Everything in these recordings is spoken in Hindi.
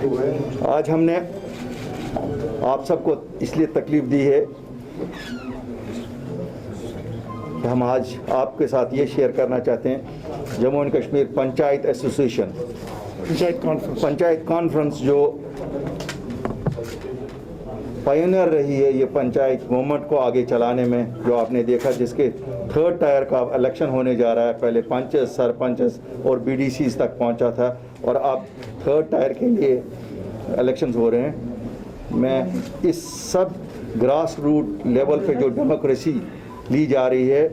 आज हमने आप सबको इसलिए तकलीफ़ दी है कि हम आज आपके साथ ये शेयर करना चाहते हैं, Jammu and Kashmir panchayat association panchayat conference जो पायनियर रही है ये पंचायत गवर्नमेंट को आगे चलाने में, जो आपने देखा जिसके थर्ड टायर का इलेक्शन होने जा रहा है। पहले पंचेस, सरपंचेस और बीडीसीज तक पहुंचा था और अब थर्ड टायर के लिए इलेक्शंस हो रहे हैं। मैं इस सब ग्रास रूट लेवल पे जो डेमोक्रेसी ली जा रही है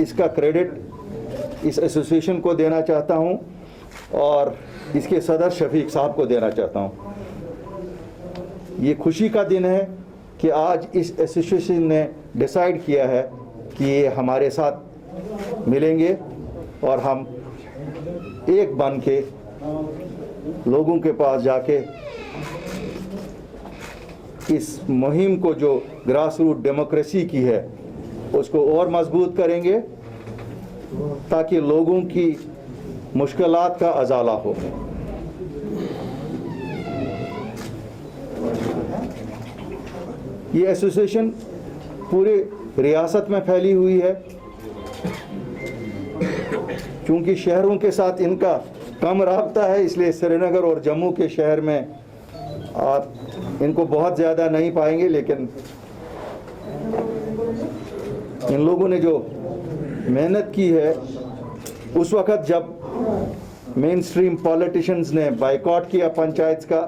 इसका क्रेडिट इस एसोसिएशन को देना चाहता हूं और इसके सदर शफीक साहब को देना चाहता हूं। ये खुशी का दिन है कि आज इस एसोसिएशन ने डिसाइड किया है कि ये हमारे साथ मिलेंगे और हम एक बन के लोगों के पास जाके इस मुहिम को जो ग्रास रूट डेमोक्रेसी की है उसको और मजबूत करेंगे ताकि लोगों की मुश्किलात का अजाला हो। ये एसोसिएशन पूरे रियासत में फैली हुई है। चूँकि शहरों के साथ इनका कम राब्ता है इसलिए श्रीनगर और जम्मू के शहर में आप इनको बहुत ज़्यादा नहीं पाएंगे, लेकिन इन लोगों ने जो मेहनत की है उस वक़्त जब मेन स्ट्रीम पॉलिटिशियंस ने बाइकआउट किया पंचायत का,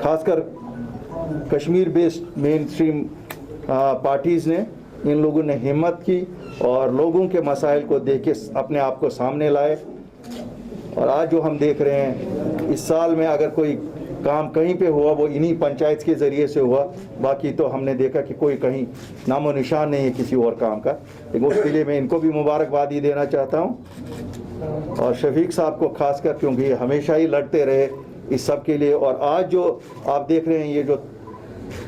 खासकर Kashmir based main stream parties ने, इन लोगों ने हिम्मत की और लोगों के मसाइल को देख के अपने आप को सामने लाए। और आज जो हम देख रहे हैं इस साल में अगर कोई काम कहीं पे हुआ वो इन्हीं पंचायत के ज़रिए से हुआ, बाकी तो हमने देखा कि कोई कहीं नामो निशान नहीं है किसी और काम का। लेकिन उसके लिए मैं इनको भी मुबारकबादी देना चाहता हूँ और शफीक साहब को खासकर, क्योंकि हमेशा ही लड़ते रहे इस सब के लिए। और आज जो आप देख रहे हैं ये जो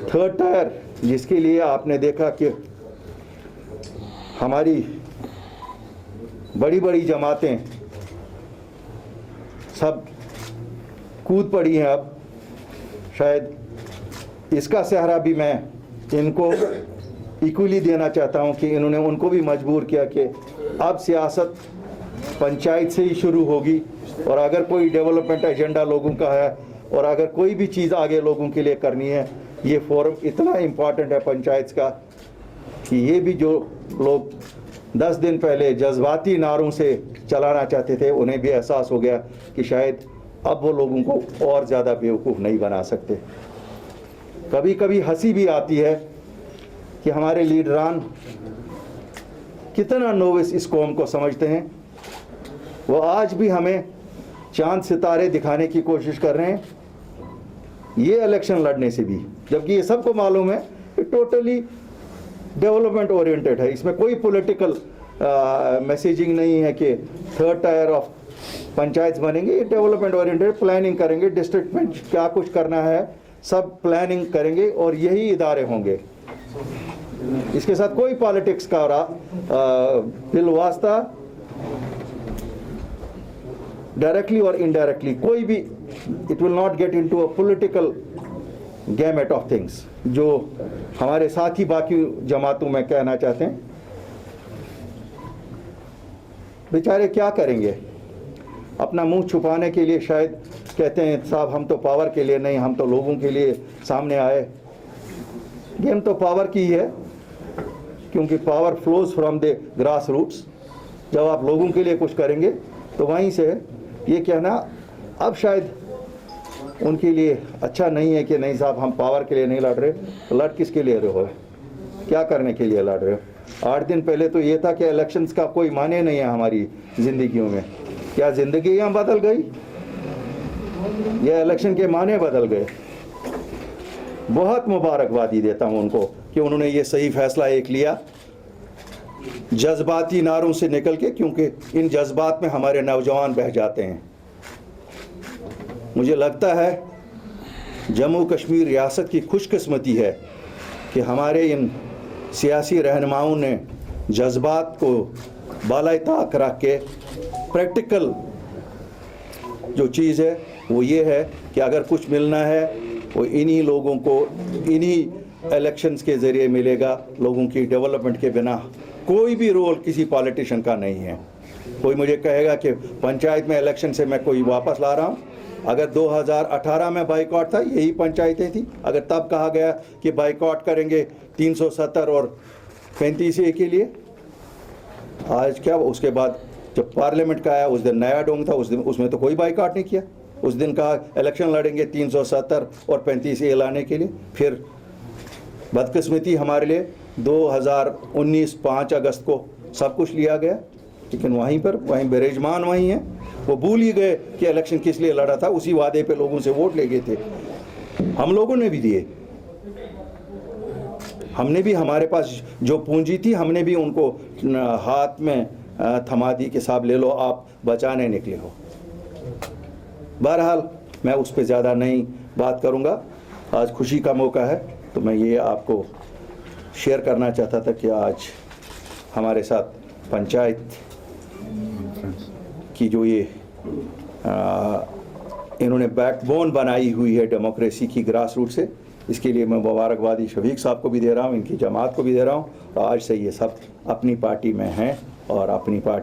थर्ड टायर जिसके लिए आपने देखा कि हमारी बड़ी बड़ी जमातें सब कूद पड़ी हैं, अब शायद इसका सहारा भी मैं इनको इक्वली देना चाहता हूं कि इन्होंने उनको भी मजबूर किया कि अब सियासत पंचायत से ही शुरू होगी और अगर कोई डेवलपमेंट एजेंडा लोगों का है और अगर कोई भी चीज़ आगे लोगों के लिए करनी है, ये फोरम इतना इम्पॉर्टेंट है पंचायत का कि ये भी जो लोग 10 दिन पहले जज्बाती नारों से चलाना चाहते थे उन्हें भी एहसास हो गया कि शायद अब वो लोगों को और ज़्यादा बेवकूफ़ नहीं बना सकते। कभी कभी हंसी भी आती है कि हमारे लीडरान कितना नोविस इस कौम को समझते हैं। वो आज भी हमें चांद सितारे दिखाने की कोशिश कर रहे हैं ये इलेक्शन लड़ने से भी, जबकि ये सबको मालूम है कि टोटली डेवलपमेंट ओरिएंटेड है। इसमें कोई पॉलिटिकल मैसेजिंग नहीं है कि थर्ड टायर ऑफ पंचायत बनेंगे। ये डेवलपमेंट ओरिएंटेड प्लानिंग करेंगे, डिस्ट्रिक्ट में क्या कुछ करना है सब प्लानिंग करेंगे और यही इदारे होंगे। इसके साथ कोई पॉलिटिक्स का बिलवास्ता डायरेक्टली और इनडायरेक्टली कोई भी, it will not get into a political gamete of things, जो हमारे साथ ही बाकी जमातों में कहना चाहते हैं। बेचारे क्या करेंगे, अपना मुंह छुपाने के लिए शायद कहते हैं साहब हम तो पावर के लिए नहीं, हम तो लोगों के लिए सामने आए। गेम तो पावर की है क्योंकि power flows from the grass roots. जब आप लोगों के लिए कुछ करेंगे तो वहीं से ये कहना अब शायद उनके लिए अच्छा नहीं है कि नहीं साहब हम पावर के लिए नहीं लड़ रहे। तो लड़ किसके लिए रहे हो, क्या करने के लिए लड़ रहे हो? 8 दिन पहले तो ये था कि इलेक्शंस का कोई माने नहीं है हमारी ज़िंदगियों में। क्या ज़िंदगियाँ बदल गई? ये इलेक्शन के माने बदल गए। बहुत मुबारकबादी देता हूँ उनको कि उन्होंने ये सही फैसला एक लिया जज्बाती नारों से निकल के, क्योंकि इन जज्बात में हमारे नौजवान बह जाते हैं। मुझे लगता है जम्मू कश्मीर रियासत की खुशकिस्मती है कि हमारे इन सियासी रहनुमाओं ने जज्बात को बाला ताक रख के प्रैक्टिकल जो चीज़ है वो ये है कि अगर कुछ मिलना है वो इन्हीं लोगों को इन्हीं इलेक्शंस के ज़रिए मिलेगा। लोगों की डेवलपमेंट के बिना कोई भी रोल किसी पॉलिटिशियन का नहीं है। कोई मुझे कहेगा कि पंचायत में इलेक्शन से मैं कोई वापस ला रहा हूँ, अगर 2018 में बाइकॉट था, यही पंचायतें थी। अगर तब कहा गया कि बाइकॉट करेंगे 370 और 35A के लिए, आज क्या, उसके बाद जब पार्लियामेंट का आया उस दिन नया ढोंग था, उस दिन उसमें तो कोई बाइकॉट नहीं किया। उस दिन कहा इलेक्शन लड़ेंगे 370 और 35A लाने के लिए। फिर बदकिस्मती हमारे लिए 2019 5 अगस्त को सब कुछ लिया गया, लेकिन वहीं बेरेजमान वहीं हैं। वो भूल ही गए कि इलेक्शन किस लिए लड़ा था। उसी वादे पे लोगों से वोट ले गए थे, हम लोगों ने भी दिए। हमने भी, हमारे पास जो पूंजी थी हमने भी उनको हाथ में थमा दी कि साहब ले लो, आप बचाने निकले हो। बहरहाल मैं उस पर ज़्यादा नहीं बात करूँगा। आज खुशी का मौका है तो मैं ये आपको शेयर करना चाहता था कि आज हमारे साथ पंचायत की जो ये इन्होंने बैकबोन बनाई हुई है डेमोक्रेसी की ग्रास रूट से, इसके लिए मैं मुबारकबादी शफीक साहब को भी दे रहा हूँ, इनकी जमात को भी दे रहा हूँ। और आज से ये सब अपनी पार्टी में हैं और अपनी पार्टी